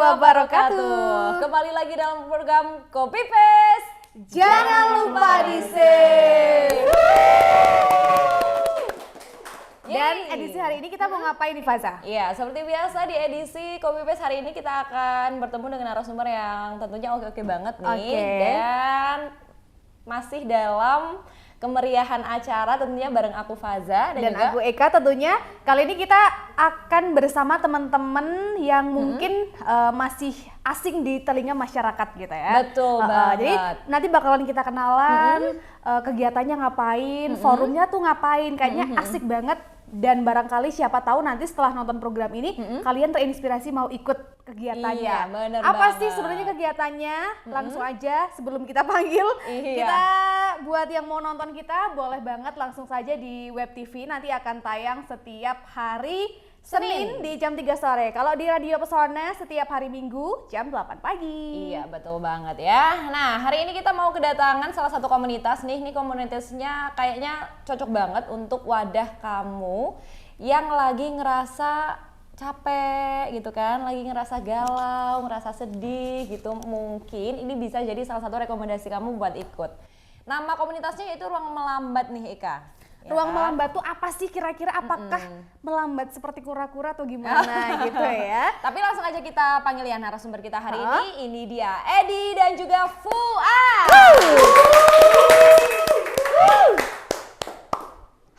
wabarakatuh. Kembali lagi dalam program Kopi Paste. Jangan lupa di save. Dan edisi hari ini kita mau ngapain nih Faza? Iya, seperti biasa di edisi Kopi Paste hari ini kita akan bertemu dengan narasumber yang tentunya oke-oke banget nih. Dan masih dalam kemeriahan acara tentunya bareng aku Faza dan juga aku Eka tentunya. Kali ini kita akan bersama teman-teman yang mungkin masih asing di telinga masyarakat gitu ya. Betul banget. Jadi nanti bakalan kita kenalan kegiatannya ngapain, forumnya tuh ngapain, kayaknya asik banget. Dan barangkali siapa tahu nanti setelah nonton program ini kalian terinspirasi mau ikut kegiatannya. Iya, bener apa banget. sih sebenarnya kegiatannya? Langsung aja sebelum kita panggil, kita buat yang mau nonton kita boleh banget langsung saja di Web TV, nanti akan tayang setiap hari Senin di jam 3 sore. Kalau di Radio Pesona setiap hari Minggu jam 8 pagi. Iya, betul banget ya. Nah, hari ini kita mau kedatangan salah satu komunitas nih. Ini komunitasnya kayaknya cocok banget untuk wadah kamu yang lagi ngerasa capek gitu kan, lagi ngerasa galau, ngerasa sedih gitu. Mungkin ini bisa jadi salah satu rekomendasi kamu buat ikut. Nama komunitasnya yaitu Ruang Melambat nih, Eka. Ruang melambat tuh apa sih kira-kira? Apakah melambat seperti kura-kura atau gimana gitu ya? Tapi langsung aja kita panggil ya narasumber kita hari ini. Ini dia Edi dan juga Fuad.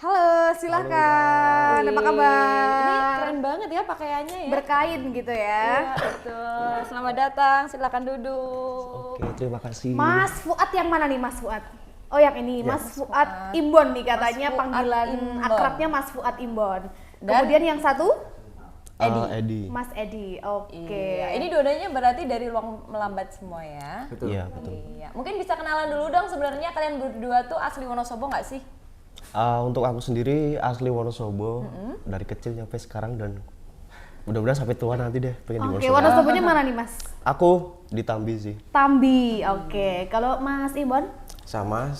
Halo, silakan. Apa kabar? Ini keren banget ya pakaiannya ya. Berkain gitu ya. Iya, betul. Selamat datang, silakan duduk. Oke, terima kasih. Mas Fuad yang mana nih Mas Fuad? Oh yang ini, Ya. Mas Fuad Imbon nih katanya, Mas Fuad panggilan Imbon. akrabnya Mas Fuad Imbon. Dan Kemudian yang satu? Edi. Mas Edi, oke. Iya, ini dua-duanya berarti dari Ruang Melambat semua ya. Betul. Iya, betul. Iya. Mungkin bisa kenalan dulu dong, sebenarnya kalian berdua tuh asli Wonosobo nggak sih? Untuk aku sendiri asli Wonosobo, dari kecil sampai sekarang, dan mudah-mudahan sampai tua nanti deh pengen di Oke, Wonosobo. Wonosobonya mana nih Mas? Aku di Tambi sih. Tambi, oke. Kalau Mas Imbon? Sama,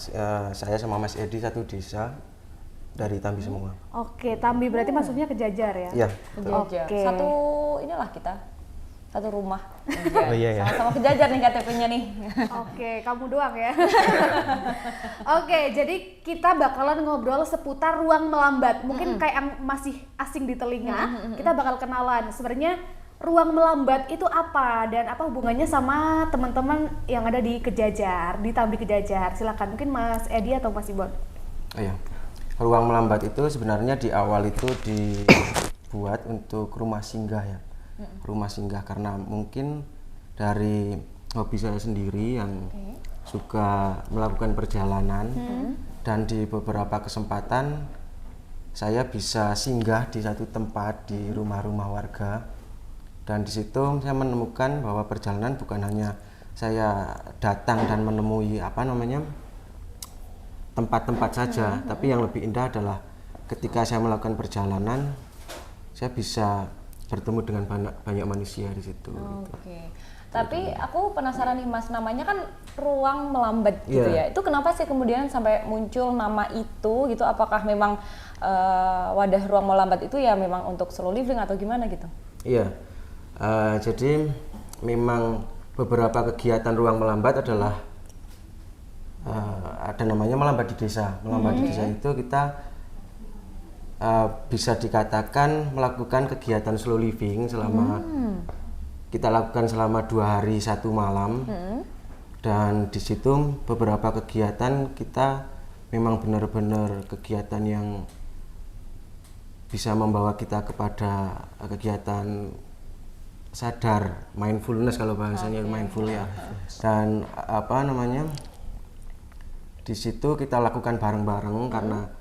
saya sama Mas Edi satu desa dari Tambi semua. Oke, Tambi berarti masuknya ke Jajar ya? Iya. Kejajar. Oke. Satu inilah kita. Satu rumah. Oh iya ya. Sama-sama kejajar nih KTP-nya nih. Oke, kamu doang ya. Oke, jadi kita bakalan ngobrol seputar ruang melambat. Mungkin kayak yang masih asing di telinga, kita bakal kenalan. Sebenarnya ruang melambat itu apa dan apa hubungannya sama teman-teman yang ada di Kejajar, di Tambi Kejajar. Silakan mungkin Mas Edi atau Mas Ibon. Oh iya. Ruang melambat itu sebenarnya di awal itu dibuat untuk rumah singgah ya. Rumah singgah karena mungkin dari hobi saya sendiri yang suka melakukan perjalanan dan di beberapa kesempatan saya bisa singgah di satu tempat di rumah-rumah warga. Dan di situ saya menemukan bahwa perjalanan bukan hanya saya datang dan menemui tempat-tempat saja, tapi yang lebih indah adalah ketika saya melakukan perjalanan, saya bisa bertemu dengan banyak manusia di situ. Oke. Tapi aku penasaran nih Mas, namanya kan Ruang Melambat gitu ya. Itu kenapa sih kemudian sampai muncul nama itu gitu? Apakah memang wadah Ruang Melambat itu ya memang untuk slow living atau gimana gitu? Iya. Jadi memang beberapa kegiatan ruang melambat adalah ada namanya melambat di desa. Melambat di desa itu kita bisa dikatakan melakukan kegiatan slow living selama kita lakukan selama 2 hari 1 malam. Dan di situ beberapa kegiatan kita memang benar-benar kegiatan yang bisa membawa kita kepada kegiatan sadar, mindfulness kalau bahasanya mindful ya. Dan di situ kita lakukan bareng-bareng karena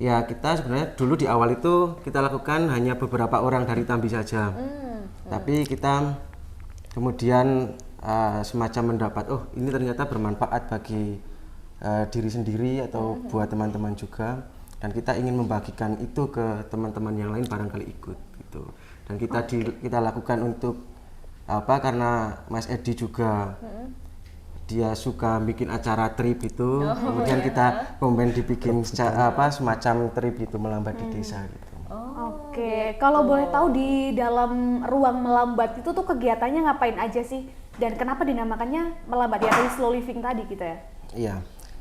ya kita sebenarnya dulu di awal itu kita lakukan hanya beberapa orang dari Tambi saja. Tapi kita kemudian semacam mendapat, oh ini ternyata bermanfaat bagi diri sendiri atau buat teman-teman juga, dan kita ingin membagikan itu ke teman-teman yang lain barangkali ikut gitu. Dan kita lakukan untuk karena Mas Edi juga dia suka bikin acara trip itu, kemudian kita dibikin semacam trip itu melambat di desa gitu. Oke, kalau boleh tahu di dalam ruang melambat itu tuh kegiatannya ngapain aja sih? Dan kenapa dinamakannya melambat ya, dari slow living tadi gitu ya? Iya.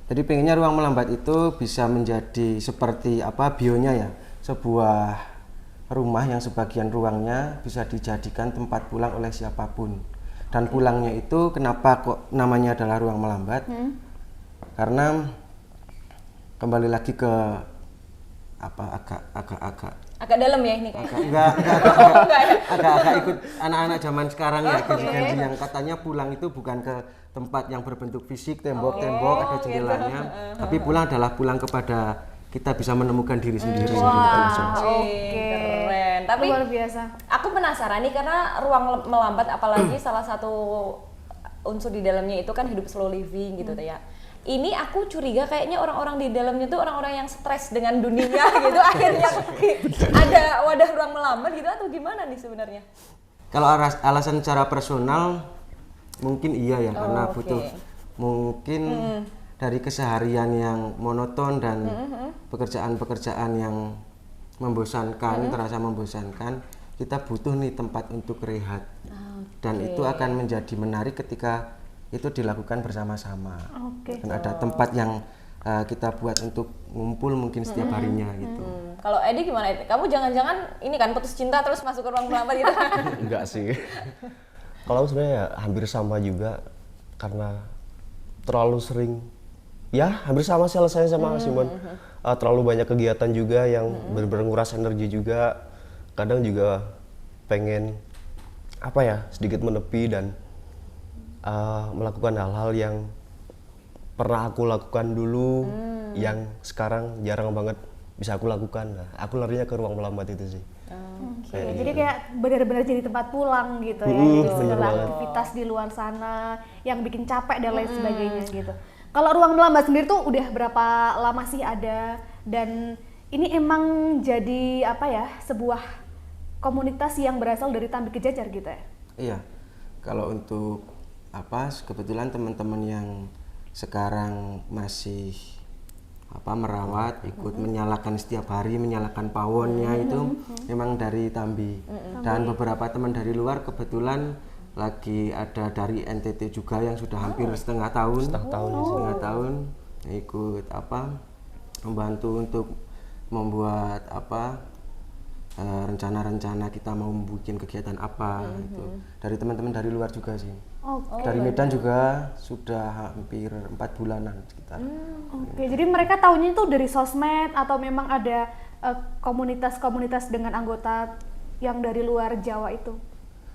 Jadi pengennya ruang melambat itu bisa menjadi seperti apa bionya ya, sebuah rumah yang sebagian ruangnya bisa dijadikan tempat pulang oleh siapapun. Dan pulangnya itu kenapa kok namanya adalah ruang melambat? Karena kembali lagi ke apa Agak dalam ya ini kayak. agak ikut anak-anak zaman sekarang ya, ganti-ganti yang katanya pulang itu bukan ke tempat yang berbentuk fisik, tembok-tembok ada jendelanya, tapi pulang adalah pulang kepada kita bisa menemukan diri sendiri. Keren. Tapi luar biasa. Aku penasaran nih karena ruang melambat apalagi salah satu unsur di dalamnya itu kan hidup slow living gitu ya. Ini aku curiga kayaknya orang-orang di dalamnya tuh orang-orang yang stres dengan dunia gitu akhirnya ada wadah ruang melambat gitu atau gimana nih sebenarnya? Kalau alasan secara personal mungkin iya ya, karena butuh mungkin dari keseharian yang monoton dan pekerjaan-pekerjaan yang membosankan, terasa membosankan, kita butuh nih tempat untuk rehat. Dan itu akan menjadi menarik ketika itu dilakukan bersama-sama. Dan ada tempat yang kita buat untuk ngumpul mungkin setiap harinya gitu. Kalau Edi gimana Edi? Kamu jangan-jangan ini kan putus cinta terus masuk ke ruang melambat gitu kan? Enggak sih. Kalau sebenarnya ya hampir sama juga, karena terlalu sering, ya hampir sama sih alasannya sama Simon. Terlalu banyak kegiatan juga yang benar-benar nguras energi juga. Kadang juga pengen apa ya, sedikit menepi dan melakukan hal-hal yang pernah aku lakukan dulu, yang sekarang jarang banget bisa aku lakukan. Nah, aku larinya ke ruang melambat itu sih. Jadi kayak benar-benar jadi tempat pulang gitu ya, jadi segala aktivitas di luar sana yang bikin capek dan lain sebagainya gitu. Kalau ruang melambat sendiri tuh udah berapa lama sih ada, dan ini emang jadi apa ya, sebuah komunitas yang berasal dari Tambi Kejajar gitu ya? Iya, kalau untuk kebetulan teman-teman yang sekarang masih merawat, ikut menyalakan setiap hari, menyalakan pawonnya itu memang dari Tambi. Dan beberapa teman dari luar kebetulan lagi ada dari NTT juga yang sudah hampir setengah tahun ikut membantu untuk membuat rencana-rencana kita mau membuat kegiatan apa gitu. Dari teman-teman dari luar juga sih. Dari Medan juga sudah hampir 4 bulanan sekitar. Jadi mereka tahunya itu dari sosmed atau memang ada komunitas-komunitas dengan anggota yang dari luar Jawa itu?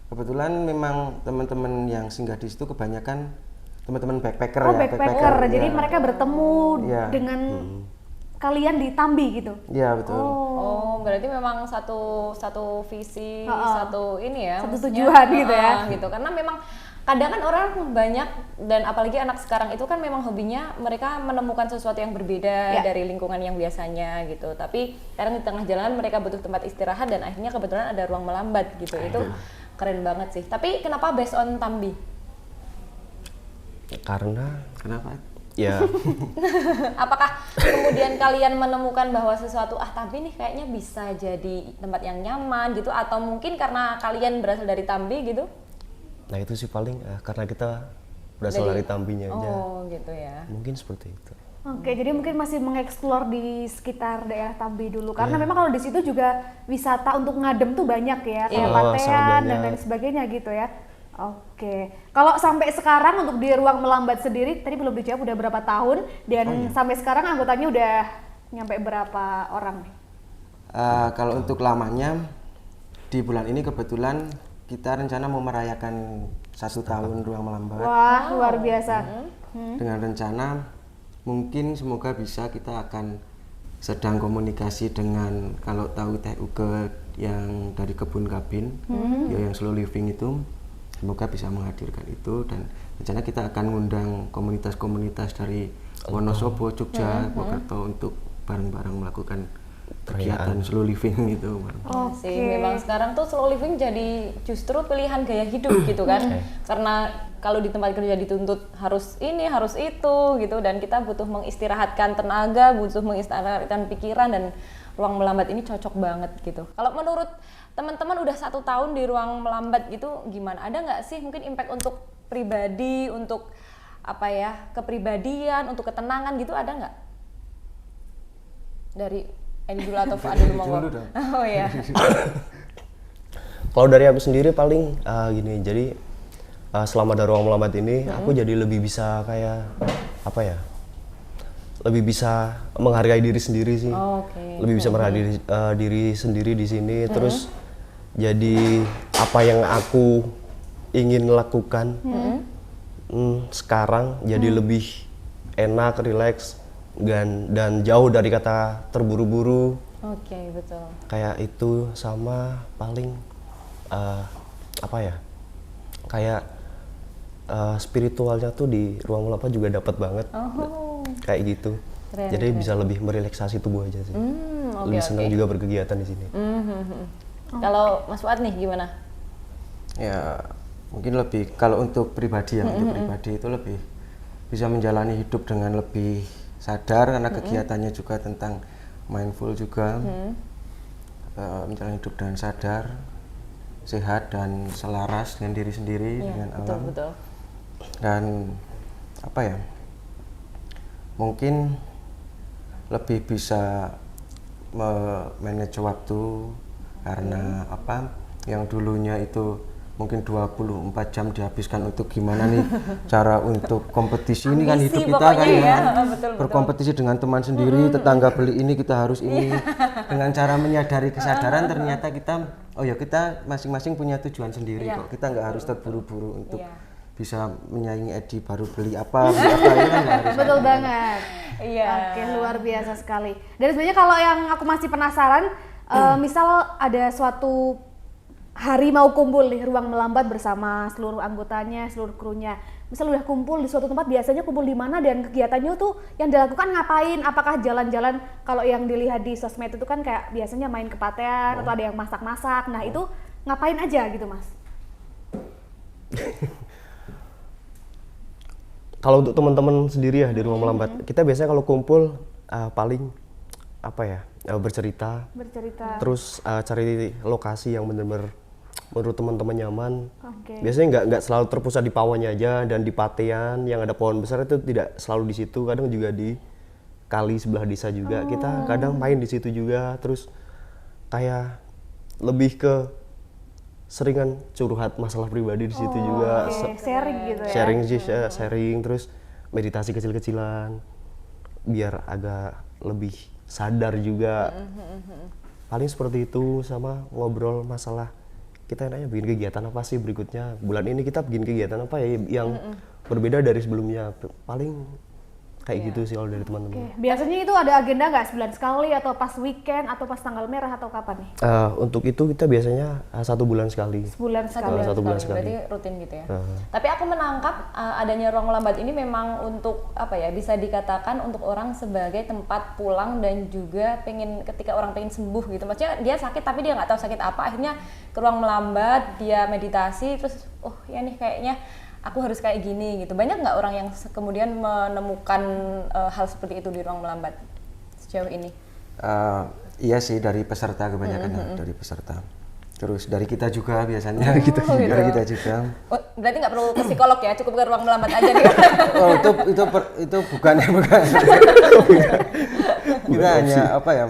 Kebetulan memang teman-teman yang singgah di situ kebanyakan teman-teman backpacker backpacker. Jadi mereka bertemu dengan kalian di Tambi gitu? Iya betul. Berarti memang satu visi, satu ini ya. Satu tujuan gitu ya? Gitu. Karena memang kadang kan orang banyak, dan apalagi anak sekarang itu kan memang hobinya mereka menemukan sesuatu yang berbeda dari lingkungan yang biasanya gitu. Tapi kadang di tengah jalan mereka butuh tempat istirahat dan akhirnya kebetulan ada ruang melambat gitu. Itu keren banget sih. Tapi kenapa based on Tambi? Kenapa? Ya. Apakah kemudian kalian menemukan bahwa sesuatu Tambi nih kayaknya bisa jadi tempat yang nyaman gitu, atau mungkin karena kalian berasal dari Tambi gitu? Nah itu sih paling karena kita berasal dari Tambinya aja. Oh gitu ya. Mungkin seperti itu. Jadi mungkin masih mengeksplor di sekitar daerah Tambi dulu, karena memang kalau di situ juga wisata untuk ngadem tuh banyak ya, kayak patean dan lain sebagainya gitu ya. Kalau sampai sekarang untuk di ruang melambat sendiri, tadi belum dijawab udah berapa tahun, dan sampai sekarang anggotanya udah nyampe berapa orang? Kalau untuk lamanya, di bulan ini kebetulan kita rencana mau merayakan 1 tahun ruang melambat. Wah, luar biasa. Dengan rencana mungkin semoga bisa, kita akan sedang komunikasi dengan, kalau tahu TUG yang dari Kebun Kabin, yang slow living itu, semoga bisa menghadirkan itu. Dan rencana kita akan ngundang komunitas-komunitas dari Wonosobo, Jogja, Mokerto untuk bareng-bareng melakukan kegiatan slow living gitu. Iya sih, memang sekarang tuh slow living jadi justru pilihan gaya hidup gitu kan. Karena kalau di tempat kerja dituntut harus ini, harus itu gitu, dan kita butuh mengistirahatkan tenaga, butuh mengistirahatkan pikiran, dan ruang melambat ini cocok banget gitu. Kalau menurut teman-teman udah 1 tahun di ruang melambat gitu gimana? Ada nggak sih mungkin impact untuk pribadi, untuk apa ya, kepribadian, untuk ketenangan gitu, ada nggak? Dari Edi dulu atau Fuad dulu mau? Oh iya. Kalau dari aku sendiri paling gini, jadi selama dari ruang melambat ini aku jadi lebih bisa kayak apa ya? Lebih bisa menghargai diri sendiri sih. Lebih bisa menghargai diri sendiri di sini. Terus jadi apa yang aku ingin lakukan sekarang jadi lebih enak, rileks, dan jauh dari kata terburu-buru. Oke, betul. Kayak itu, sama paling apa ya, kayak spiritualnya tuh di ruang melambat juga dapat banget. Kayak gitu. Keren, jadi keren. bisa lebih merelaksasi tubuh aja sih. Lebih senang juga berkegiatan di sini. Kalau Mas Fuad nih gimana? Ya mungkin lebih, kalau untuk pribadi ya, untuk pribadi itu lebih bisa menjalani hidup dengan lebih sadar, karena kegiatannya juga tentang mindful juga. Menjalani hidup dengan sadar, sehat dan selaras dengan diri sendiri, dengan alam. Betul. Dan apa ya, mungkin lebih bisa manage waktu, karena apa, yang dulunya itu mungkin 24 jam dihabiskan untuk gimana nih cara untuk kompetisi. Ini kan hidup kita kan ya, berkompetisi dengan teman sendiri, tetangga beli ini kita harus ini. Dengan cara menyadari kesadaran, ternyata kita, oh ya, kita masing-masing punya tujuan sendiri kok. Kita nggak harus terburu-buru untuk bisa menyaingi Edi baru beli apa ini kan nggak harus. Betul banget. Iya. Oke, luar biasa sekali. Dan sebenarnya kalau yang aku masih penasaran, misal ada suatu hari mau kumpul di ruang melambat bersama seluruh anggotanya, seluruh krunya. Misal udah kumpul di suatu tempat, biasanya kumpul di mana dan kegiatannya tuh yang dilakukan ngapain? Apakah jalan-jalan? Kalau yang dilihat di sosmed itu kan kayak biasanya main kepatean atau ada yang masak-masak. Nah, itu ngapain aja gitu, Mas? Kalau untuk teman-teman sendiri ya di ruang melambat, kita biasanya kalau kumpul paling apa ya, bercerita. Terus cari lokasi yang benar-benar menurut teman-teman nyaman. Biasanya nggak selalu terpusat di pawonnya aja, dan di patean yang ada pohon besar itu tidak selalu di situ. Kadang juga di kali sebelah desa juga kita kadang main di situ juga. Terus kayak lebih ke seringan curhat masalah pribadi di situ juga. Sharing gitu ya. Sharing, terus meditasi kecil-kecilan biar agak lebih sadar juga. Paling seperti itu, sama ngobrol masalah kita enaknya bikin kegiatan apa sih berikutnya, bulan ini kita bikin kegiatan apa ya yang berbeda dari sebelumnya. Paling kayak gitu sih kalau dari teman-teman. Biasanya itu ada agenda nggak, sebulan sekali atau pas weekend atau pas tanggal merah atau kapan nih? Untuk itu kita biasanya 1 bulan sekali. Sebulan sekali. Satu bulan sekali. Berarti rutin gitu ya. Tapi aku menangkap adanya ruang melambat ini memang untuk apa ya, bisa dikatakan untuk orang sebagai tempat pulang dan juga ketika orang pengen sembuh gitu. Maksudnya dia sakit tapi dia nggak tahu sakit apa, akhirnya ke ruang melambat, dia meditasi, terus oh ya nih kayaknya aku harus kayak gini gitu. Banyak nggak orang yang kemudian menemukan hal seperti itu di ruang melambat sejauh ini? Iya sih, dari peserta kebanyakan, dari peserta. Terus dari kita juga biasanya, gitu. Dari kita juga. Oh, berarti nggak perlu ke psikolog ya, cukup ke ruang melambat aja nih. Oh, itu bukan. Kita hanya apa ya,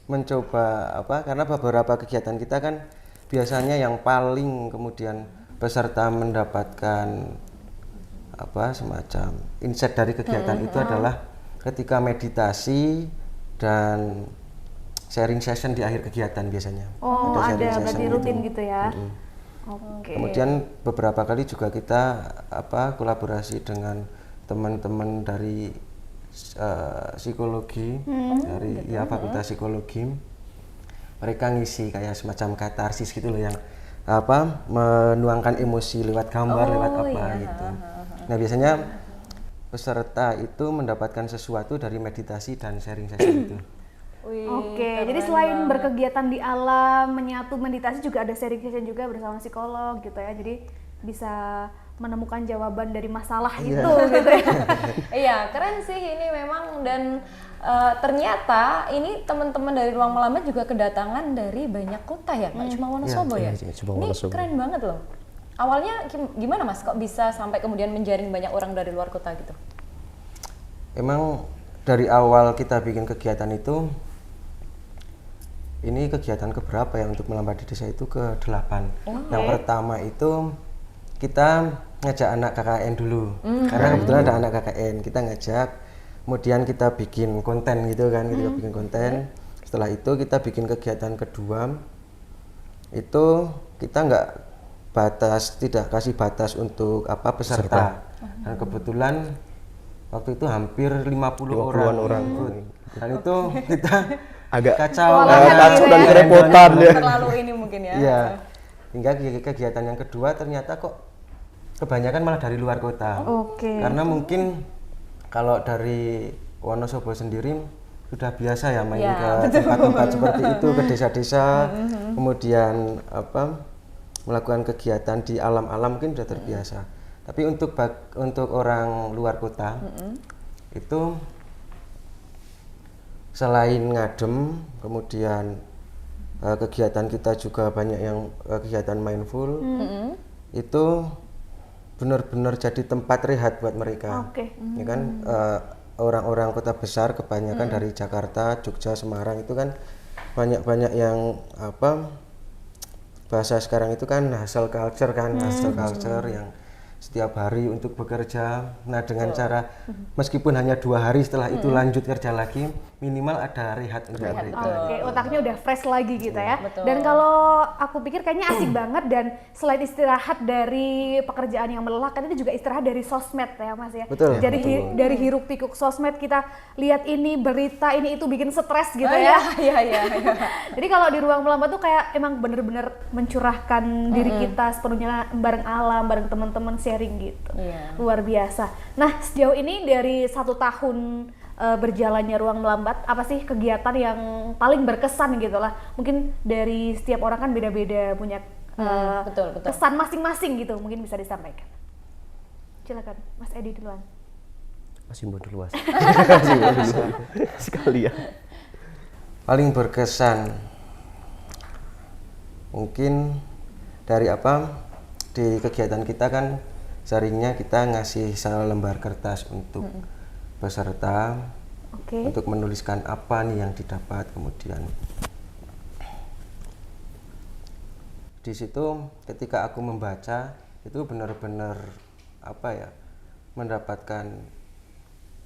mencoba apa, karena beberapa kegiatan kita kan biasanya yang paling kemudian peserta mendapatkan apa, semacam insight dari kegiatan itu adalah ketika meditasi dan sharing session di akhir kegiatan biasanya. Oh, ada berarti rutin gitu ya. Kemudian beberapa kali juga kita kolaborasi dengan teman-teman dari psikologi, dari Fakultas Psikologi. Mereka ngisi kayak semacam katarsis gitu loh, yang menuangkan emosi lewat gambar, lewat apa gitu. Nah, biasanya peserta itu mendapatkan sesuatu dari meditasi dan sharing session itu. Wih, Oke, jadi keren selain banget. berkegiatan di alam, menyatu meditasi juga ada sharing session juga bersama psikolog gitu ya. Jadi bisa menemukan jawaban dari masalah itu gitu ya. Iya, keren sih ini memang dan ternyata ini teman-teman dari Ruang Melambat juga kedatangan dari banyak kota ya, nggak cuma Wonosobo ya. iya, cuma Ini Wonosobo. keren banget loh. Awalnya gimana Mas kok bisa sampai kemudian menjaring banyak orang dari luar kota gitu? Emang dari awal kita bikin kegiatan itu, ini kegiatan keberapa ya untuk melambat di desa itu ke-8. Yang pertama itu kita ngajak anak KKN dulu, karena kebetulan ada anak KKN, kita ngajak, kemudian kita bikin konten gitu kan, kita bikin konten. Setelah itu kita bikin kegiatan kedua, itu kita nggak tidak kasih batas untuk apa peserta. Dan kebetulan waktu itu hampir 50 orang. Dan itu kita Agak kacau, kacau dan ya. kerepotan ya. Terlalu ini mungkin ya. Iya. Hingga kegiatan yang kedua ternyata kok kebanyakan malah dari luar kota. Oke. Karena mungkin kalau dari Wonosobo sendiri sudah biasa ya main ke tempat-tempat seperti itu, ke desa-desa, kemudian melakukan kegiatan di alam-alam mungkin sudah terbiasa. Tapi untuk orang luar kota itu selain ngadem, kemudian kegiatan kita juga banyak yang kegiatan mindful, itu benar-benar jadi tempat rehat buat mereka. Oke. Ya kan orang-orang kota besar kebanyakan dari Jakarta, Jogja, Semarang itu kan banyak yang bahasa sekarang itu kan hustle culture kan, hustle culture yang setiap hari untuk bekerja. Nah dengan cara meskipun hanya 2 hari setelah itu lanjut kerja lagi, minimal ada rehat untuk mereka. Oke, otaknya udah fresh lagi gitu ya. Betul. Dan kalau aku pikir kayaknya asik banget dan selain istirahat dari pekerjaan yang melelahkan itu juga istirahat dari sosmed ya Mas ya. Betul. Jadi dari hiruk pikuk sosmed kita lihat ini berita ini itu bikin stres gitu Oh, ya. Iya. Jadi kalau di Ruang Melambat tuh kayak emang bener-bener mencurahkan diri kita sepenuhnya bareng alam, bareng teman-teman sharing gitu. Iya. Luar biasa. Nah sejauh ini dari 1 tahun berjalannya Ruang Melambat, apa sih kegiatan yang paling berkesan gitu lah? Mungkin dari setiap orang kan beda-beda punya betul. kesan masing-masing gitu, mungkin bisa disampaikan. Silakan, Mas Edi duluan. Masih bodoh luas. Masih bodoh luas. Sekalian. Paling berkesan mungkin dari di kegiatan kita kan seringnya kita ngasih selembar kertas untuk peserta Oke. untuk menuliskan apa nih yang didapat, kemudian di situ ketika aku membaca itu benar-benar mendapatkan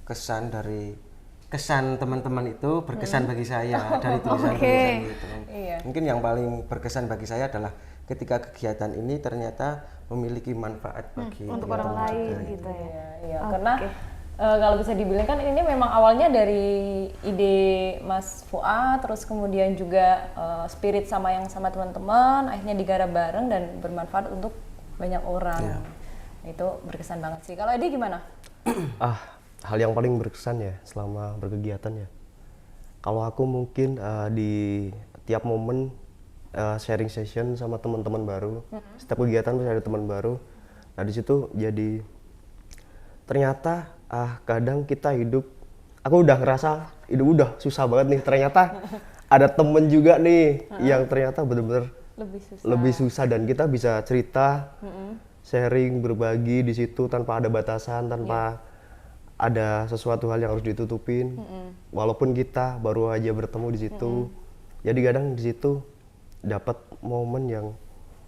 kesan teman-teman itu berkesan bagi saya dari tulisan-tulisan itu. Iya. Mungkin yang paling berkesan bagi saya adalah ketika kegiatan ini ternyata memiliki manfaat bagi Untuk orang teman-teman lain juga, gitu ya. Iya, Oke. karena kalau bisa dibilang kan ini memang awalnya dari ide Mas Fuad, terus kemudian juga spirit sama teman-teman, akhirnya digarap bareng dan bermanfaat untuk banyak orang. Iya. Itu berkesan banget sih. Kalau Edi gimana? Hal yang paling berkesan ya selama berkegiatan ya. Kalau aku mungkin di tiap momen sharing session sama teman-teman baru. Setiap kegiatan pasti ada teman baru. Nah di situ jadi ternyata kadang kita hidup, aku udah ngerasa hidup udah susah banget nih. Ternyata ada temen juga nih yang ternyata bener-bener lebih susah dan kita bisa cerita, sharing, berbagi di situ tanpa ada batasan, tanpa ada sesuatu hal yang harus ditutupin. Walaupun kita baru aja bertemu di situ, jadi kadang di situ dapat momen yang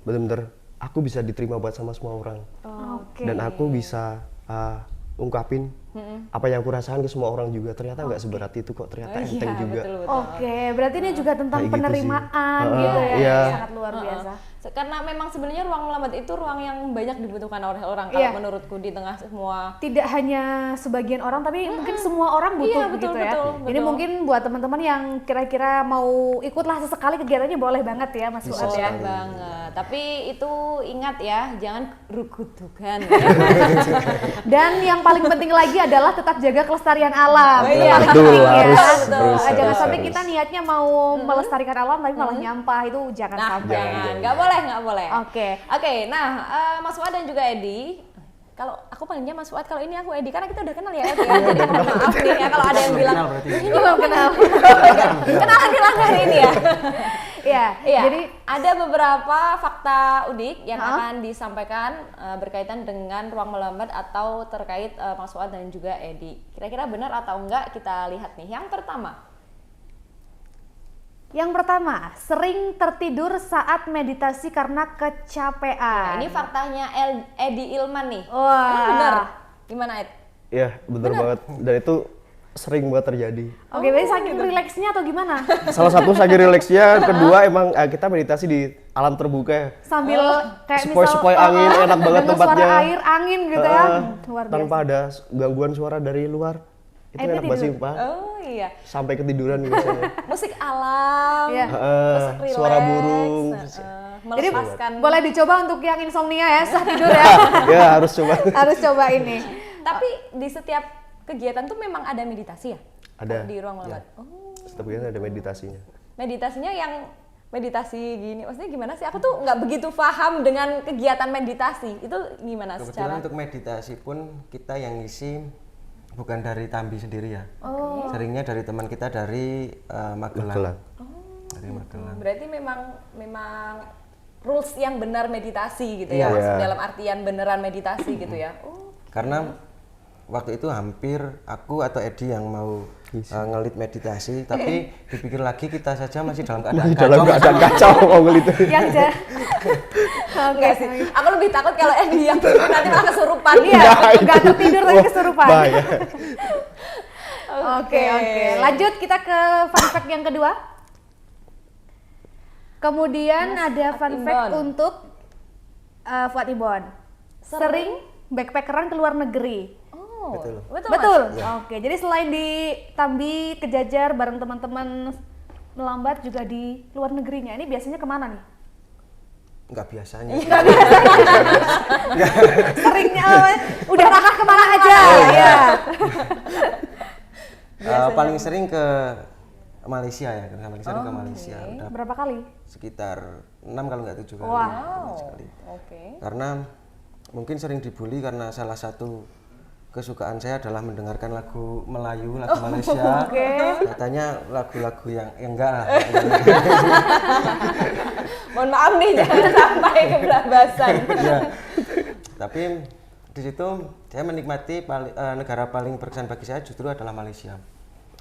benar-benar aku bisa diterima buat sama semua orang. Oke. Dan aku bisa ungkapin apa yang aku rasakan ke semua orang juga. Ternyata nggak seberat itu kok, ternyata enteng juga. Betul. Oke, berarti ini juga tentang Kayak gitu sih. penerimaan gitu ya, Iya. sangat luar biasa. Karena memang sebenarnya ruang melambat itu ruang yang banyak dibutuhkan oleh orang Iya. kalau menurutku di tengah semua. Tidak hanya sebagian orang tapi mungkin semua orang butuh Iya, betul, gitu ya. betul, Jadi betul. mungkin buat teman-teman yang kira-kira mau ikutlah sesekali kegiatannya boleh banget ya Mas Fuad ya. Boleh banget. Tapi itu ingat ya, jangan rukutukan. Dan yang paling penting lagi adalah tetap jaga kelestarian alam. Oh, Itu iya. paling Betul, penting ya. harus betul. Jangan sampai harus. kita niatnya mau melestarikan alam tapi malah nyampah, itu jangan Nah, sampai. jangan. Nggak boleh. Oke, nah Mas Fuad dan juga Edi, kalau aku panggilnya Mas Fuad, kalau ini aku Edi, karena kita udah kenal ya Edi ya. Jadi mohon maaf nih ya kalau ada yang bilang, Kenal berarti. ini Belum kenal. kenalan hilang hari ini ya. Iya, Iya, jadi ada beberapa fakta unik yang Hah? akan disampaikan berkaitan dengan ruang melambat atau terkait Mas Fuad dan juga Edi. Kira-kira benar atau enggak kita lihat nih. yang pertama, sering tertidur saat meditasi karena kecapean. Nah, ini faktanya Edi Ilman nih. Wah. Emang benar? Gimana Ed? Iya, bener banget. Dan itu sering banget terjadi. Oke, berarti saking rileksnya atau gimana? Salah satu saking rileksnya, kedua emang kita meditasi di alam terbuka ya. Sambil kayak Sepoi-sepoi angin, enak banget dengan tempatnya. suara air, angin gitu ya. Luar biasa. Tanpa ada gangguan suara dari luar. Itu Ente enak banget sih, tidur. Pak. Oh iya. Sampai ketiduran biasanya. Musik alam, Iya. terus relax, Suara burung. Jadi melepaskan. boleh dicoba untuk yang insomnia ya, setelah tidur ya. Ya harus coba. Harus coba ini. Tapi di setiap kegiatan tuh memang ada meditasi ya? Ada. Di ruang melambat. Ya. Oh, Setiap kegiatan ada meditasinya. meditasinya yang meditasi gini, maksudnya gimana sih? Aku tuh nggak begitu paham dengan kegiatan meditasi. Itu gimana Kebetulan secara? untuk meditasi pun kita yang ngisi bukan dari Tambi sendiri ya. Oh. Seringnya dari teman kita dari Magelang. Magelang. Dari Magelang. Berarti memang rules yang benar meditasi gitu Iya. ya, maksud Iya. dalam artian beneran meditasi gitu ya. Oh, Karena waktu itu hampir aku atau Edi yang mau ngelit meditasi, tapi dipikir lagi kita saja masih dalam keadaan Masih dalam kacau. keadaan kacau ngomong itu. Yang Oke enggak sih. Aku lebih takut kalau Edi yang nanti malah kesurupan. Iya, nggak tertidur tapi kesurupan. Bahaya. Oke. Lanjut kita ke fun fact yang kedua. Kemudian ada fun fact Imbon. untuk Fuad Ibon. Sering backpackeran ke luar negeri. Oh, Betul. Betul. Oke, jadi selain di Tambi, Kejajar bareng teman-teman melambat juga di luar negerinya. Ini biasanya kemana nih? Enggak biasanya. Seringnya udah rakah kemana aja ya. Paling sering ke Malaysia ya, paling sering ke Malaysia. Udah Berapa kali? sekitar 6 kalau nggak 7 kali. Wah. Sekali. Oke. Karena mungkin sering dibully karena salah satu kesukaan saya adalah mendengarkan lagu Melayu, lagu Malaysia. Katanya lagu-lagu yang enggak lah. Mohon maaf nih jangan sampai kebablasan. Iya. Tapi di situ saya menikmati negara paling berkesan bagi saya justru adalah Malaysia.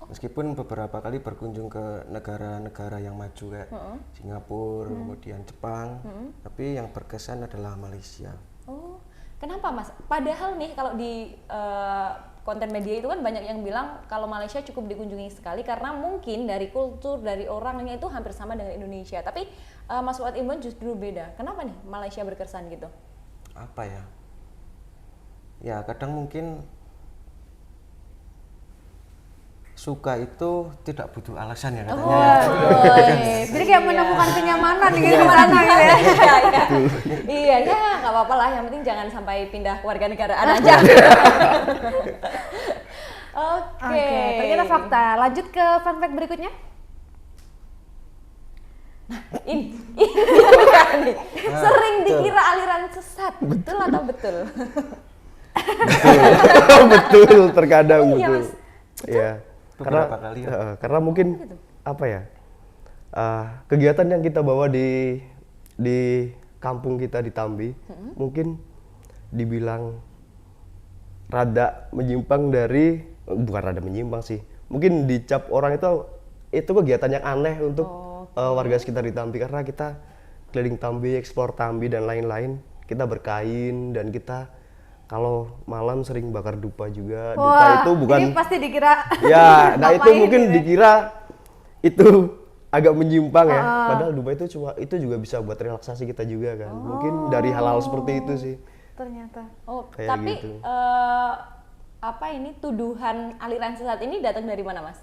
Meskipun beberapa kali berkunjung ke negara-negara yang maju kayak Singapura, kemudian Jepang, tapi yang berkesan adalah Malaysia. Oh, kenapa Mas? Padahal nih kalau di konten media itu kan banyak yang bilang kalau Malaysia cukup dikunjungi sekali karena mungkin dari kultur, dari orangnya itu hampir sama dengan Indonesia. Tapi Mas Fuad Imbon justru beda. Kenapa nih Malaysia berkesan gitu? Apa ya? Ya kadang mungkin suka itu tidak butuh alasan ya katanya. Jadi kayak menemukan kenyamanan gitu di sana gitu ya. Iya, ya nggak apa-apa lah. Yang penting jangan sampai pindah keluarga negaraan aja. Oke. Ternyata fakta. Lanjut ke fun fact berikutnya. Ini bukan nih. Sering dikira aliran sesat. Betul atau betul? Betul, terkadang Iya, betul. Mas. Iya. Karena Beberapa kali ya. karena mungkin apa ya? Kegiatan yang kita bawa di kampung kita di Tambi mungkin dibilang rada menyimpang dari bukan rada menyimpang sih. Mungkin dicap orang itu kegiatan yang aneh untuk warga sekitar di Tambi karena kita keliling Tambi, eksplor Tambi dan lain-lain. Kita berkain dan kita kalau malam sering bakar dupa juga. Dupa itu bukan ini pasti dikira ya, nah itu ngapain mungkin gitu ya. dikira itu agak menyimpang ya. Padahal Dubai itu juga bisa buat relaksasi kita juga kan. Mungkin dari hal-hal seperti itu sih. Ternyata. Oh, Kayak tapi gitu. apa ini tuduhan aliran sesat ini datang dari mana, Mas?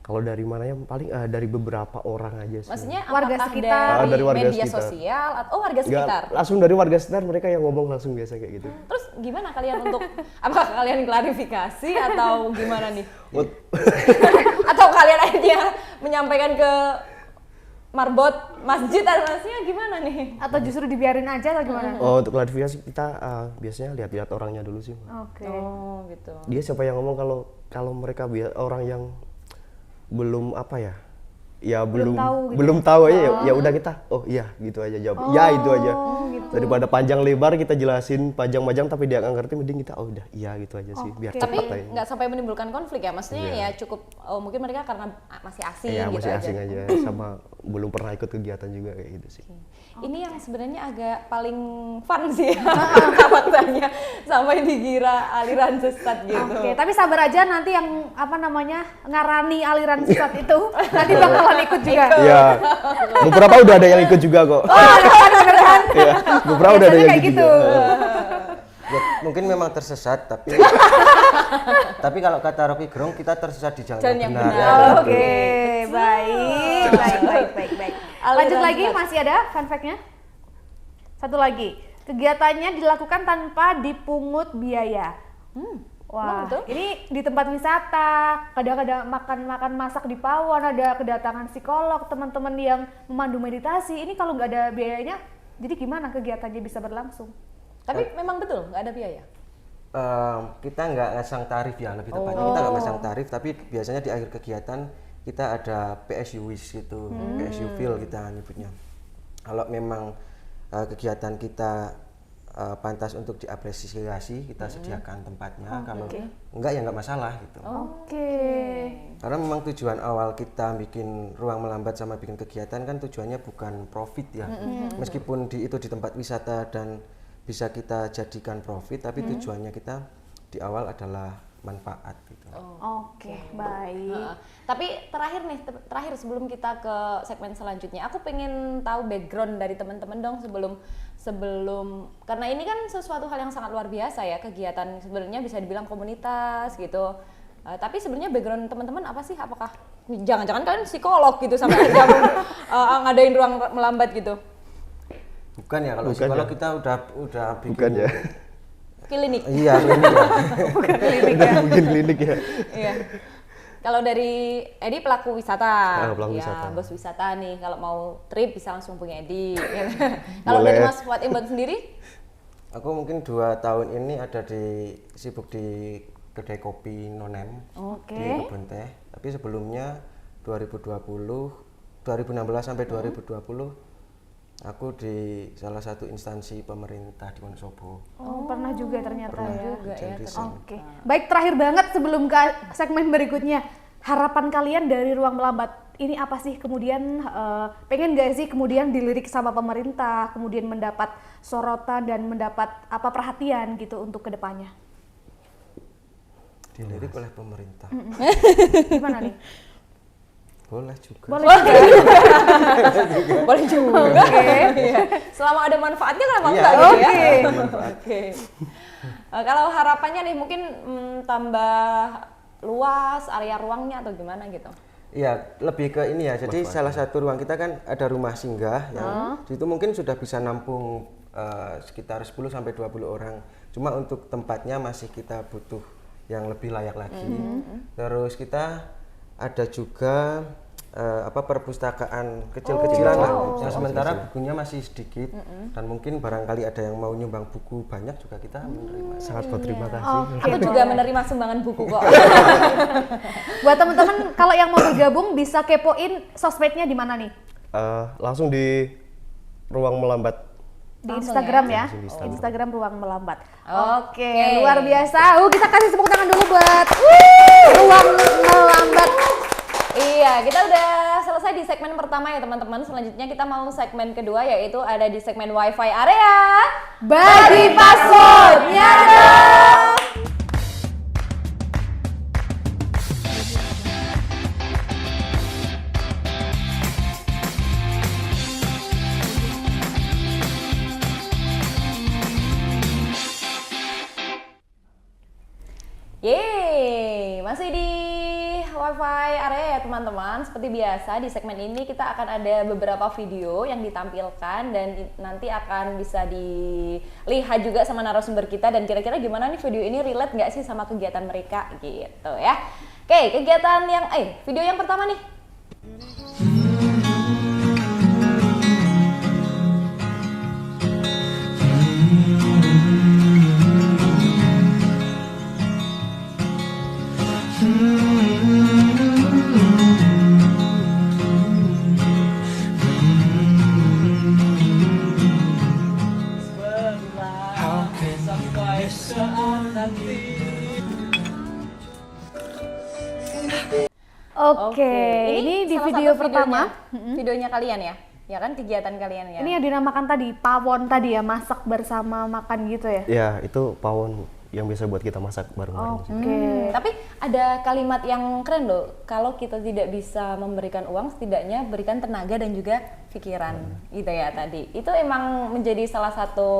Kalau dari mana ya paling dari beberapa orang aja sih. Maksudnya Warga apakah sekitar. dari Dari warga media sekitar. sosial atau warga Nggak, sekitar? langsung dari warga sekitar, mereka yang ngomong langsung biasa kayak gitu. Terus gimana kalian untuk apakah kalian klarifikasi atau gimana nih? Atau kalian aja menyampaikan ke marbot masjid atau maksudnya gimana nih? Atau justru dibiarin aja atau gimana? Oh, untuk klarifikasi kita biasanya lihat-lihat orangnya dulu sih. Oke. Oh, gitu. Dia siapa yang ngomong kalau mereka orang yang belum apa ya? Ya belum tahu gitu. belum tahu aja ya udah kita oh iya gitu aja jawab. Ya itu aja. gitu. Daripada panjang lebar kita jelasin panjang-panjang tapi dia nggak ngerti, mending kita oh udah iya gitu aja sih biar Tapi cepat aja. nggak sampai menimbulkan konflik ya? Maksudnya ya cukup mungkin mereka karena masih asing Iya gitu masih aja. asing aja sama belum pernah ikut kegiatan juga kayak gitu sih. Ini yang sebenarnya agak paling fun sih ya, faktanya sampai dikira aliran sesat gitu. Oke, tapi sabar aja nanti yang apa namanya ngarani aliran sesat itu nanti bakalan ikut juga. Iya. Beberapa udah ada yang ikut juga kok. Iya. Beberapa udah ada Biasanya yang kayak ikut gitu. juga. Ya, mungkin memang tersesat tapi tapi kalau kata Rocky Gerung kita tersesat di jalan Jalan yang yang benar. benar. Oke, baik. Lanjut Aliran lagi, sesat. masih ada fun fact-nya? Satu lagi, kegiatannya dilakukan tanpa dipungut biaya. Wah, emang betul? ini di tempat wisata, kadang-kadang makan masak di pawon, ada kedatangan psikolog, teman-teman yang memandu meditasi. Ini kalau nggak ada biayanya, jadi gimana kegiatannya bisa berlangsung? Tapi memang betul nggak ada biaya. Kita nggak ngasang tarif ya, lebih tepatnya kita nggak ngasang tarif, tapi biasanya di akhir kegiatan kita ada PSU wish gitu, PSU feel kita nyebutnya. Kalau memang kegiatan kita pantas untuk diapresiasi, kita sediakan tempatnya. Kalau enggak ya nggak masalah gitu. Oke. Karena memang tujuan awal kita bikin ruang melambat sama bikin kegiatan kan tujuannya bukan profit ya. Meskipun itu di tempat wisata dan bisa kita jadikan profit, tapi tujuannya kita di awal adalah manfaat gitu. Oke, baik. Tapi terakhir sebelum kita ke segmen selanjutnya, aku pengen tahu background dari teman-teman dong sebelum karena ini kan sesuatu hal yang sangat luar biasa ya, kegiatan sebenarnya bisa dibilang komunitas gitu. Tapi sebenarnya background teman-teman apa sih? Apakah jangan-jangan kalian psikolog gitu sampai ngadain ruang melambat gitu? Bukan ya, kalau Bukan psikolog ya. kita udah bikin. Bukan ya. Klinik. Iya, ini ya. Mungkin klinik ya. Iya. Kalau dari Edi pelaku wisata, Pelaku ya, wisata. bos wisata nih. Kalau mau trip bisa langsung hubungi Edi. Kalau dari Boleh. Mas Fuad Imban sendiri? Aku mungkin 2 tahun ini ada sibuk di kedai kopi Nonem Oke. di Kebun Teh. Tapi sebelumnya 2016 sampai 2020 aku di salah satu instansi pemerintah di Wonosobo. Oh, pernah juga ternyata ya. Juga ya. Oke. Baik, terakhir banget sebelum ke segmen berikutnya. Harapan kalian dari ruang melambat ini apa sih? Kemudian pengen gak sih kemudian dilirik sama pemerintah, kemudian mendapat sorotan dan mendapat perhatian gitu untuk kedepannya? Dilirik oleh pemerintah. Gimana nih? Boleh juga. Boleh juga. Boleh juga. Iya. Selama ada manfaatnya kenapa Iya, enggak gitu ya? oke. Oke. Kalau harapannya nih mungkin tambah luas area ruangnya atau gimana gitu? Iya, lebih ke ini ya. Jadi salah satu ruang kita kan ada rumah singgah yang di situ mungkin sudah bisa nampung sekitar 10 sampai 20 orang. Cuma untuk tempatnya masih kita butuh yang lebih layak lagi. Terus kita ada juga perpustakaan kecil-kecilan lah. Yang sementara bukunya masih sedikit dan mungkin barangkali ada yang mau nyumbang buku banyak juga kita menerima. Sangat berterima kasih. Aku juga menerima sumbangan buku kok. Buat teman-teman kalau yang mau bergabung bisa kepoin sosmednya di mana nih? Langsung di ruang melambat. Di Langsung Instagram ya? ya, Instagram ruang melambat. Oke. Luar biasa. Kita kasih tepuk tangan dulu buat ruang melambat. Iya, kita udah selesai di segmen pertama ya teman-teman. Selanjutnya kita mau segmen kedua yaitu ada di segmen Wi-Fi area. Bagi passwordnya dong. Yeay, masih di wifi area ya teman-teman. Seperti biasa di segmen ini kita akan ada beberapa video yang ditampilkan dan nanti akan bisa dilihat juga sama narasumber kita dan kira-kira gimana nih video ini relate nggak sih sama kegiatan mereka gitu ya. Oke, kegiatan yang video yang pertama nih. Oke, ini di salah video satu pertama. videonya kalian ya kan kegiatan kalian ya. Ini yang dinamakan tadi pawon tadi ya, masak bersama makan gitu ya. Ya, itu pawon yang biasa buat kita masak bareng-bareng. Oke. Tapi ada kalimat yang keren loh, kalau kita tidak bisa memberikan uang, setidaknya berikan tenaga dan juga pikiran, gitu ya tadi. Itu emang menjadi salah satu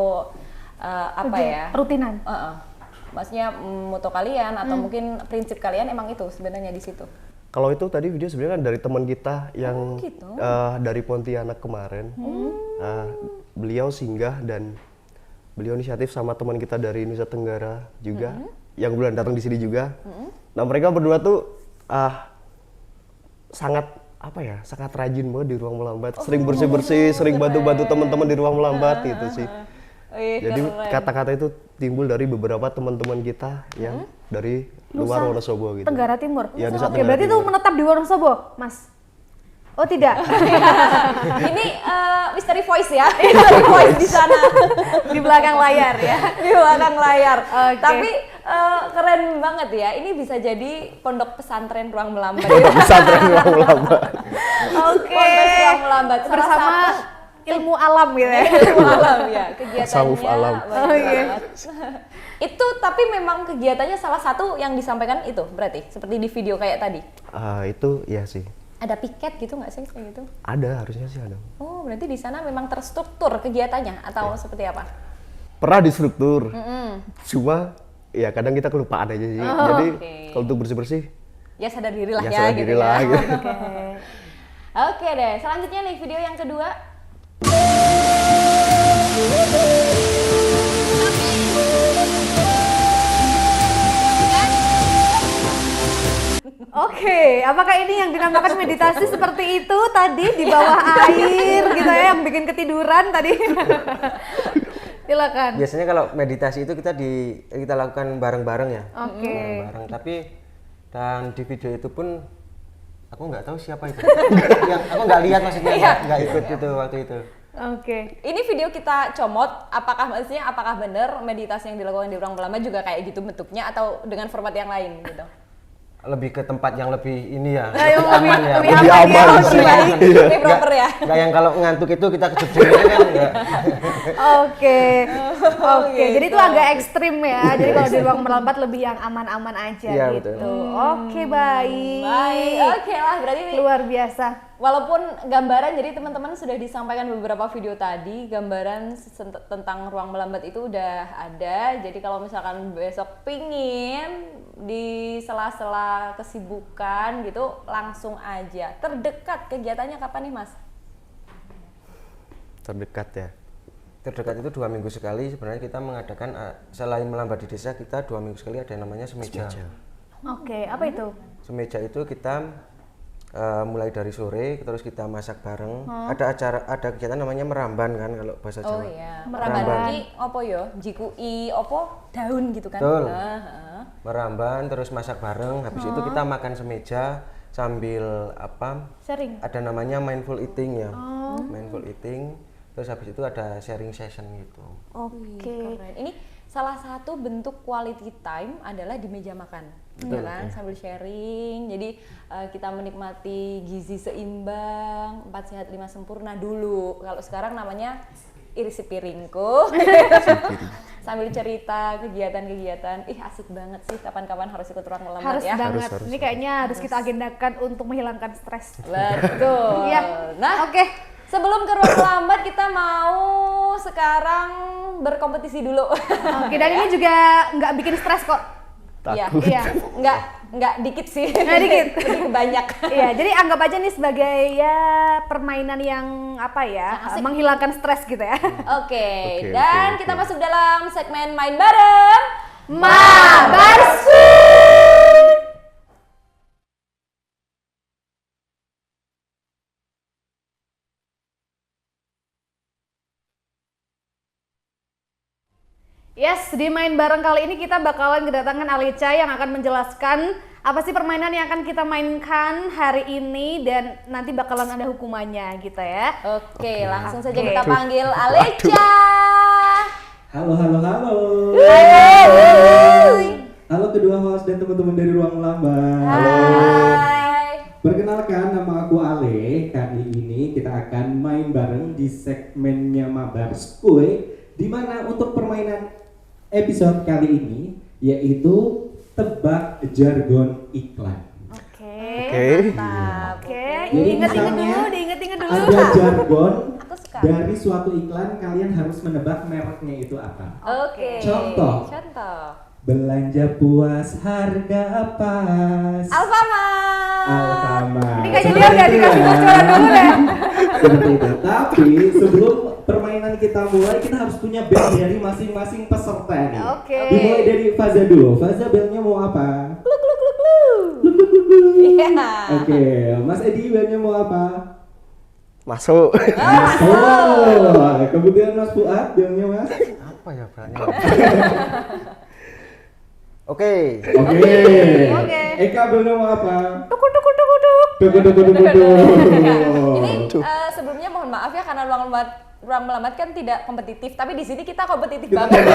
Rutinan. Maksudnya moto kalian atau mungkin prinsip kalian emang itu sebenarnya di situ. Kalau itu tadi video sebenarnya kan dari teman kita yang gitu. dari Pontianak kemarin. Beliau singgah dan beliau inisiatif sama teman kita dari Nusa Tenggara juga yang kebetulan datang di sini juga. Nah, mereka berdua tuh sangat sangat rajin banget di ruang melambat. Sering bersih-bersih, sering bantu-bantu teman-teman di ruang melambat gitu sih. Jadi kata-kata itu timbul dari beberapa teman-teman kita yang dari luar Wonosobo gitu. Tenggara Timur. Ya, Oke, berarti itu menetap di Wonosobo, Mas? Oh tidak. Ini mystery voice ya, mystery voice di sana Di belakang layar ya. di belakang layar. Oke. Tapi keren banget ya. Ini bisa jadi pondok pesantren ruang melambat. Pesantren ruang melambat. Oke. Pondok ruang melambat salah Bersama satu ilmu alam gitu ya. ilmu alam ya. Kegiatannya Tasawuf alam. bagus banget. Itu tapi memang kegiatannya salah satu yang disampaikan itu berarti seperti di video kayak tadi. Itu ya sih. Ada piket gitu nggak sih kayak gitu? Ada, harusnya sih ada. Oh, berarti di sana memang terstruktur kegiatannya atau seperti apa? Pernah distruktur. Cuma ya kadang kita kelupaan aja sih. Jadi oke. kalau untuk bersih-bersih Ya sadar diri lah ya ya, sadar gitu diri lah ya. gitu. Oke deh, selanjutnya nih video yang kedua. Oke, apakah ini yang dinamakan meditasi seperti itu tadi di bawah air gitu ya, yang bikin ketiduran tadi? Silakan. Biasanya kalau meditasi itu kita lakukan bareng-bareng ya. Oke. Bareng-bareng. Tapi dan di video itu pun aku nggak tahu siapa itu. Yang aku nggak lihat maksudnya nggak ikut itu waktu itu. Oke. Ini video kita comot, apakah benar meditasi yang dilakukan di ruang melambat juga kayak gitu bentuknya atau dengan format yang lain gitu? Lebih ke tempat yang lebih ini ya, Yang aman ya. lebih Lebih aman ya, aman lebih sih. baik. Lebih proper ya. Nggak yang kalau ngantuk itu kita kejepit kan enggak. Oke, oke. Jadi itu gitu. agak ekstrim ya. Jadi kalau di ruang melambat lebih yang aman-aman aja Iya, gitu. betul. Oke, baik. Baik, oke lah berarti Luar biasa. walaupun gambaran, jadi teman-teman sudah disampaikan beberapa video tadi, gambaran tentang ruang melambat itu udah ada. Jadi kalau misalkan besok pingin di sela-sela kesibukan gitu, langsung aja. Terdekat kegiatannya kapan nih Mas? Terdekat ya. Terdekat itu 2 minggu sekali sebenarnya kita mengadakan selain melambat di desa kita 2 minggu sekali ada yang namanya semeja. Oke, apa itu? Semeja itu kita mulai dari sore terus kita masak bareng. Ada kegiatan namanya meramban kan kalau bahasa Oh Jawa. iya, meramban iki opo yo? Jikui opo daun gitu kan? Betul. Nah, Meramban terus masak bareng. Habis itu kita makan semeja sambil Sering. ada namanya mindful eating ya. Mindful eating. Terus habis itu ada sharing session gitu. Oke. keren. Ini salah satu bentuk quality time adalah di meja makan, ya kan? Sambil sharing. Jadi kita menikmati gizi seimbang, 4 sehat 5 sempurna dulu. Kalau sekarang namanya irisi piringku. Sambil cerita kegiatan-kegiatan. Ih, asik banget sih. Kapan-kapan harus ikut ruang melambat Harus ya. banget. Harus. Ini kayaknya harus kita agendakan untuk menghilangkan stres. Betul. Iya. Nah, Oke. sebelum ke ruang melambat kita mau sekarang berkompetisi dulu. Oke, dan ini juga nggak bikin stres kok. Iya, Takut. Iya. Nggak dikit sih. Nggak dikit. Lebih banyak. Iya, jadi anggap aja nih sebagai ya permainan yang apa ya, menghilangkan stres gitu ya. Oke, Oke, dan oke, kita oke. masuk dalam segmen main bareng. Mabarsu. Yes, di main bareng kali ini kita bakalan kedatangan Alica yang akan menjelaskan apa sih permainan yang akan kita mainkan hari ini dan nanti bakalan ada hukumannya gitu ya. Oke, langsung saja Oke. kita panggil Aleca. Halo, halo, halo. Halo kedua host dan teman-teman dari Ruang Melambat. Hai. Perkenalkan, nama aku Ale. Kali ini kita akan main bareng di segmennya Mabar Skuy, di mana untuk permainan episode kali ini yaitu tebak jargon iklan. Oke. Oke. Mantap. Oke, Jadi diinget-inget misalnya dulu, diinget-inget dulu. Ada jargon Aku suka. dari suatu iklan, kalian harus menebak mereknya itu apa. Oke. Contoh. Contoh. Belanja puas, harga pas. Alfamart. Alfamart. Ini kayaknya dia udah dikasih bocoran dulu deh. Seperti itu. Tapi sebelum permainan kita mulai, kita harus punya bel dari masing-masing peserta nih. Oke. Dimulai dari Faza dulu. Faza belnya mau apa? Kluk kluk kluk kluk. Iya. Oke, Mas Edi belnya mau apa? Masuk. Oh, kemudian Mas Fuad belnya Mas. Apa ya berarti? Oke. Oke. Oke. Eka belnya mau apa? Tukuk tukuk tukuk tukuk. Ini sebelumnya mohon maaf ya karena ruang melamat kan tidak kompetitif, tapi di sini kita kompetitif Kita banget.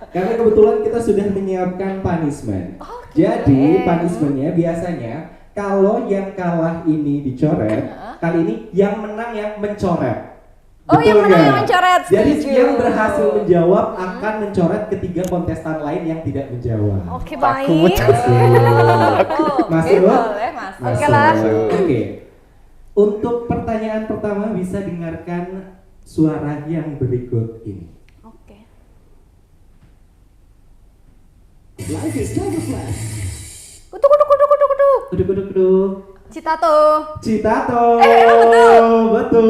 Karena kebetulan kita sudah menyiapkan punishment. Jadi punishmentnya biasanya kalau yang kalah ini dicoret, kali ini yang menang yang mencoret. Oh, yang menang nggak? yang mencoret, Jadi setuju. yang berhasil menjawab akan mencoret ketiga kontestan lain yang tidak menjawab. Oke, Takut. baik. Oh, Masuk? oke, boleh masuk. Oke lah. Oke. Untuk pertanyaan pertama bisa dengarkan suara yang berikut ini. Oke. Life is like a flash. Kutuk kutuk kutuk kutuk kutuk. Keduk keduk keduk. Citato. Citato. Betul.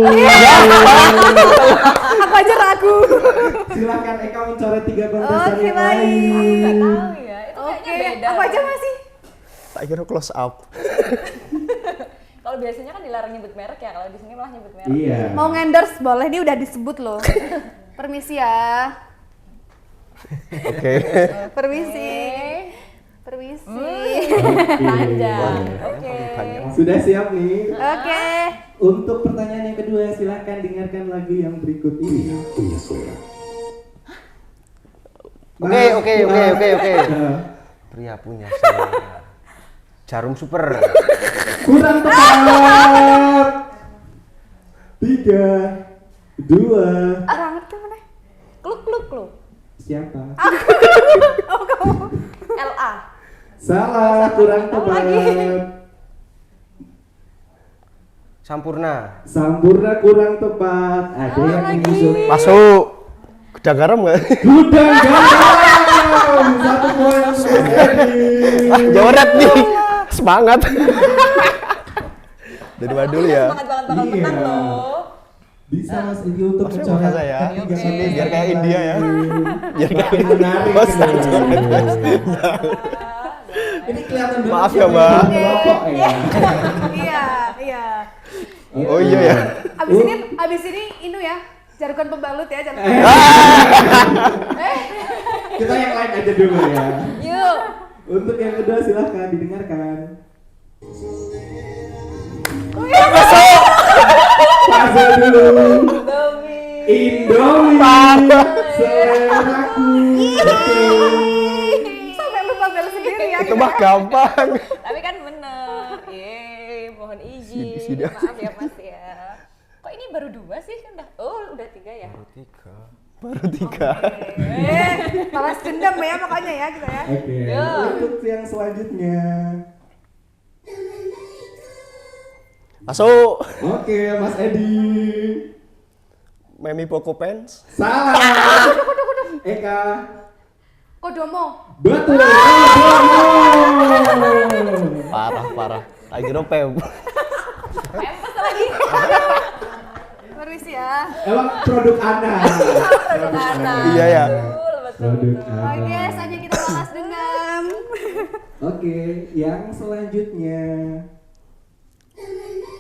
Aku aja ragu. Silakan Eka mencoret tiga kontestan Oke, yang baik. Nggak lain. tahu ya, itu Oke, kayaknya beda. aku aja masih. Tak kira close up. Kalau biasanya kan dilarang nyebut merek ya, kalau di sini malah nyebut merek. Iya. Mau ngendorse boleh, ini udah disebut loh. Permisi ya. Oke. Permisi. Permisi. Panjang. Oke. Sudah siap nih? Oke. Untuk pertanyaan yang kedua, silahkan dengarkan lagu yang berikut ini. Oke. Pria punya selera. Jarum super. Kurang tepat. 3, 2, Banget tuh mana? Kluk kluk kluk. siapa? Oh, kamu. LA. Salah, kurang tepat. Sampurna. Sampurna kurang tepat. Ada yang menyusul. Masuk. Gudang garam nggak? Gudang garam. 1 poin untuk Mas Edi. Jawarat nih. Semangat. Dari mana dulu ya? Semangat banget bakal menang Iya. loh. Bisa Mas Edi untuk Masuk mencoret makasih ya. tiga Oke. kontestan Biar kayak India ya. Biar kayak Menarik. Bos, tak coret, Bos. Ini kelihatan banget Maaf ya, siapa Mbak. yang merokok ya. Iya, iya. Oh iya ya. Abis ini Inu ya, jargon pembalut ya, jargon. Kita yang lain aja dulu ya. Yuk. Untuk yang kedua silahkan didengarkan. Fase dulu. Indomie. Seleraku. Betul. Sampai lupa bel sendiri ya. Itu mah gampang. Tapi kan bener. Mohon izin. Sini. Maaf ya Mas ya. Kok ini baru 2 sih kan udah 3 ya? Baru tiga. Balas dendam ya makanya ya kita ya. Oke. Untuk yang selanjutnya. Masuk. Oke, Mas Edi. Memi Poco Pants. Salah. Eka. Kodomo. Betul. Parah. Akhirnya pem. Pempes lagi. Permisi ya. Emang produk anak. Produk anak. Iya ya. Betul. Produk anak. Oke, saatnya kita balas dendam. Oke, yang selanjutnya.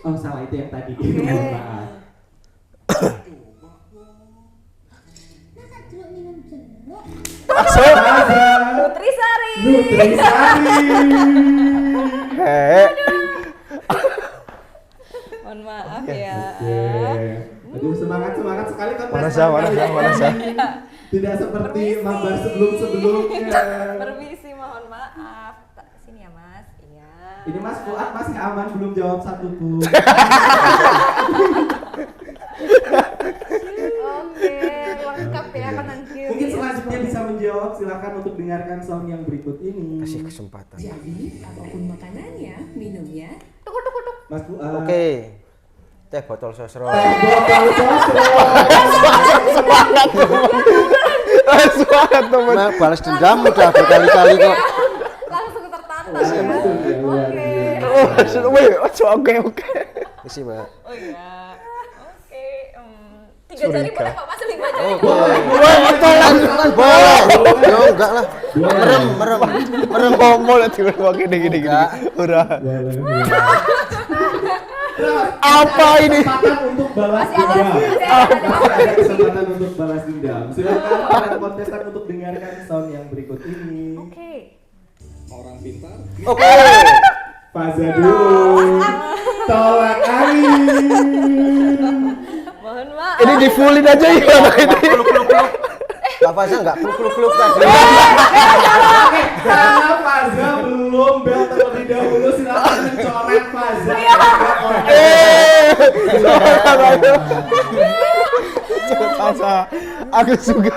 Oh, salah itu yang tadi. Maaf. Masuk. Nutrisari. Nutrisari. Mohon maaf ya. Aduh, semangat sekali kan. Mana sih? Tidak seperti mabar sebelumnya. Permisi, mohon maaf. Sini ya, Mas. Iya. Ini Mas Fuad masih aman, belum jawab satu pun. Oke, lengkap ya kanan kiri. Mungkin selanjutnya bisa menjawab, silakan untuk dengarkan sound yang berikut ini. Kasih kesempatan. Jadi, apapun makanannya, minumnya, Tuk. Mas Fuad. Oke. Teh botol sosro. Botol sosro. Semangat teman. Nah, balas dendam udah berkali-kali kok. Langsung tertantang ya. Oke. Isi, Mbak. Oh iya. Oke. 3 jari boleh kok, Mas, 5 jari. Boleh. Yo enggak lah. Merem. Ngomong nanti gini. Udah. Apa ini? Kesempatan untuk balas dendam. Kesempatan untuk balas dendam. Silakan para kontestan untuk dengarkan sound yang berikut ini. Oke. Oke. Faza dulu. Tolak angin. Mohon maaf. Ini di fullin aja ya ini. Mbak Faza enggak kluk-kluk tadi. Oke, karena Faza belum bel terlebih dahulu, silakan mencoret Faza. Masa aku juga.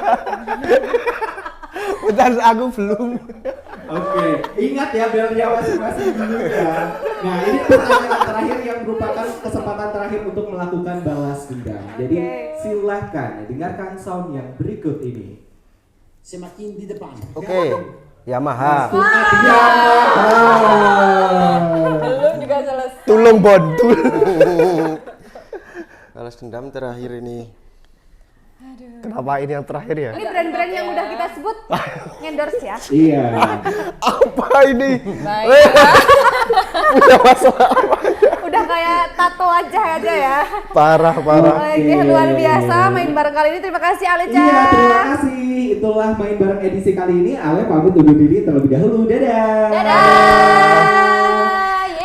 Bentar, aku belum. Oke, ingat ya belnya masing-masing dulu ya. Nah, ini pertanyaan terakhir yang merupakan kesempatan terakhir untuk melakukan balas dendam. Jadi silahkan dengarkan sound yang berikut ini. semakin di depan. Oke. Yamaha. Belum juga selesai. Tulung bontul. Balas dendam terakhir ini. Kenapa ini yang terakhir ya? Ini brand-brand yang udah kita sebut endorse ya. Iya. Apa ini? Baik. Udah masalah apa? Udah kayak tato aja ya. Parah. Oke, luar biasa main bareng kali ini. Terima kasih Aleca. Iya, terima kasih. Itulah main bareng edisi kali ini. Ale pamit undur diri terlebih dahulu. Dadah.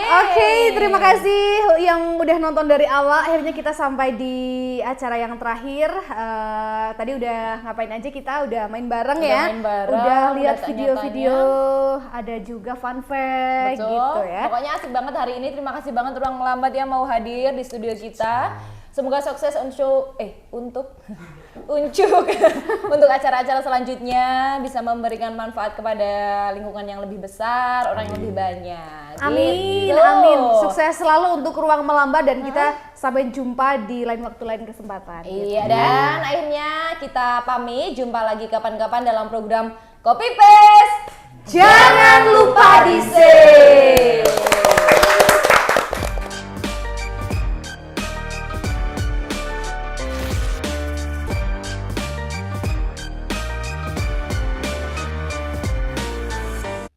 Oke, terima kasih yang udah nonton dari awal. Akhirnya kita sampai di acara yang terakhir. Tadi udah ngapain aja kita? Udah main bareng ya. Main bareng, Udah lihat udah video-video. Ada juga fun fact Betul. gitu ya. Pokoknya asik banget hari ini. Terima kasih banget Ruang Melambat yang mau hadir di studio kita. Semoga sukses untuk acara-acara selanjutnya, bisa memberikan manfaat kepada lingkungan yang lebih besar, orang yang lebih banyak. Amin, Gitu. amin. Sukses selalu untuk Ruang Melambat dan kita sampai jumpa di lain waktu, lain kesempatan. Iya, dan akhirnya kita pamit. Jumpa lagi kapan-kapan dalam program Copy Paste. Jangan lupa di save.